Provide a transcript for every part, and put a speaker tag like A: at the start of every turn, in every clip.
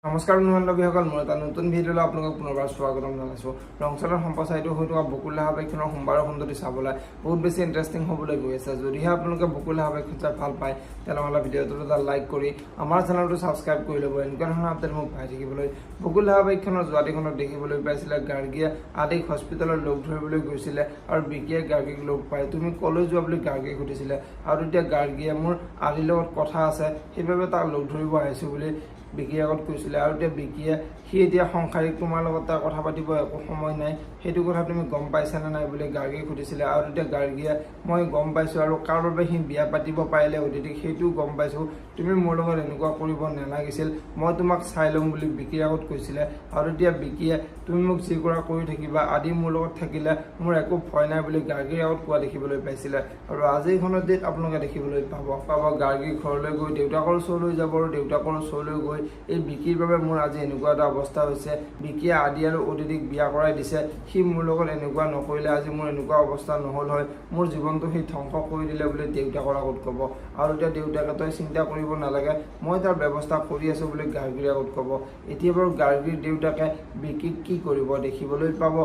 A: নমস্কাৰ বন্ধুবান্ধৱীসকল, মই এটা নতুন ভিডিঅ'লৈ আপোনালোকক পুনৰবাৰ স্বাগতম জনাইছোঁ। ৰংচলৰ সম্প্ৰচাৰিত হৈ থকা বকুল হাবাইখনৰ সোমবাৰৰ সুন্দৰী চাবলৈ বহুত বেছি ইণ্টাৰেষ্টিং হ'বলৈ গৈ আছে। যদিহে আপোনালোকে বকুল হাবাইখন চাই ভাল পায় তেনেহ'লে ভিডিঅ'টোত এটা লাইক কৰি আমাৰ চেনেলটো ছাবস্ক্ৰাইব কৰি ল'ব। এনেকুৱা ধৰণৰ আপডেট মোক পাই থাকিবলৈ। বকুল হাবাইখনৰ যোৱাদিখনত দেখিবলৈ পাইছিলে গাৰ্গীয়ে আদিক হস্পিটেলত লগ ধৰিবলৈ গৈছিলে আৰু বিকিয়ে গাৰ্গীক লগ পায় তুমি কলৈ যোৱা বুলি গাৰ্গীয়ে সুধিছিলে আৰু তেতিয়া গাৰ্গীয়ে মোৰ আদিৰ লগত কথা আছে সেইবাবে তাক লগ ধৰিব আহিছোঁ বুলি বিকিৰ আগত কৈছিলে আৰু এতিয়া বিকিয়ে সি এতিয়া সংসাৰিক তোমাৰ লগত তাৰ কথা পাতিব একো সময় নাই সেইটো কথা তুমি গম পাইছানে নাই বুলি গাৰ্গীয়ে সুধিছিলে আৰু তেতিয়া গাৰ্গীয়ে মই গম পাইছোঁ আৰু কাৰ বাবে সি বিয়া পাতিব পাৰিলে অতিথিক সেইটোও গম পাইছোঁ। তুমি মোৰ লগত এনেকুৱা কৰিব নালাগিছিল, মই তোমাক চাই ল'ম বুলি বিকিৰ আগত কৈছিলে আৰু তেতিয়া বিকিয়ে তুমি মোক যি কৰা কৰি থাকিবা, আদি মোৰ লগত থাকিলে মোৰ একো ভয় নাই বুলি গাৰ্গীৰ আগত কোৱা দেখিবলৈ পাইছিলে। আৰু আজিখনত ডেট আপোনালোকে দেখিবলৈ পাব গাৰ্গীৰ ঘৰলৈ গৈ দেউতাকৰ ওচৰলৈ যাব আৰু দেউতাকৰ ওচৰলৈ গৈ এই বিকিৰ বাবে মোৰ আজি এনেকুৱা এটা অৱস্থা হৈছে, বিকিয়ে আদি আৰু অতিথিক বিয়া কৰাই দিছে, সি মোৰ লগত এনেকুৱা নকৰিলে আজি মোৰ এনেকুৱা অৱস্থা নহ'ল হয়, মোৰ জীৱনটো সি ধ্বংস কৰি দিলে বুলি দেউতাকৰ আগত ক'ব আৰু এতিয়া দেউতাকে তই চিন্তা কৰিব নালাগে মই তাৰ ব্যৱস্থা কৰি আছোঁ বুলি গাৰ্গীৰ আগত ক'ব। এতিয়া বাৰু গাৰ্গীৰ দেউতাকে বিকিক কি কৰিব দেখিবলৈ পাব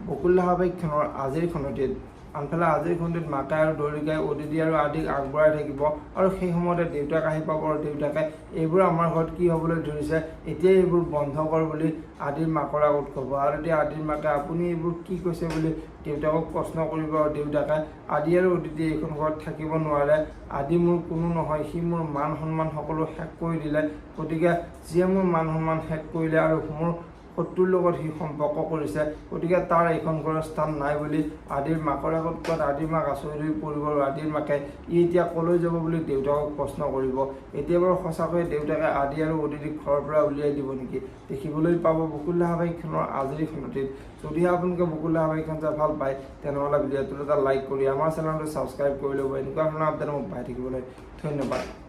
A: বকুল হাবাইখনৰ আজিৰ খনটিত। আনফালে আজিৰ খণ্ডিত মাকে আৰু দৰিকাই অতিথি আৰু আদিক আগবঢ়াই থাকিব আৰু সেই সময়তে দেউতাক আহি পাব আৰু দেউতাকে এইবোৰ আমাৰ ঘৰত কি হ'বলৈ ধৰিছে এতিয়া এইবোৰ বন্ধ কৰ বুলি আদিৰ মাকৰ আগত ক'ব আৰু এতিয়া আদিৰ মাকে আপুনি এইবোৰ কি কৈছে বুলি দেউতাকক প্ৰশ্ন কৰিব আৰু দেউতাকে আদি আৰু অতিথি এইখন ঘৰত থাকিব নোৱাৰে, আদি মোৰ কোনো নহয়, সি মোৰ মান সন্মান সকলো শেষ কৰি দিলে, গতিকে যিয়ে মোৰ মান সন্মান শেষ কৰিলে আৰু মোৰ শত্ৰুৰ লগত সি সম্পৰ্ক কৰিছে গতিকে তাৰ এইখন ঘৰৰ স্থান নাই বুলি আদিৰ মাকৰ আগত কোৱাত আদিৰ মাক আচৰিত হৈ পৰিব আৰু আদিৰ মাকে এতিয়া কলৈ যাব বুলি দেউতাকক প্ৰশ্ন কৰিব। এতিয়া বাৰু সঁচাকৈ দেউতাকে আদি আৰু অতিথিক ঘৰৰ পৰা উলিয়াই দিব নেকি দেখিবলৈ পাব বকুল হাবাইখনৰ আজিৰ খনটিত। যদিহে আপোনালোকে বকুল হাবাইখন চাই ভাল পায় তেনেহ'লে ভিডিঅ'টোত এটা লাইক কৰি আমাৰ চেনেলটো ছাবস্ক্ৰাইব কৰি ল'ব। এনেকুৱা ধৰণৰ আপডেট মোক পাই থাকিবলৈ ধন্যবাদ।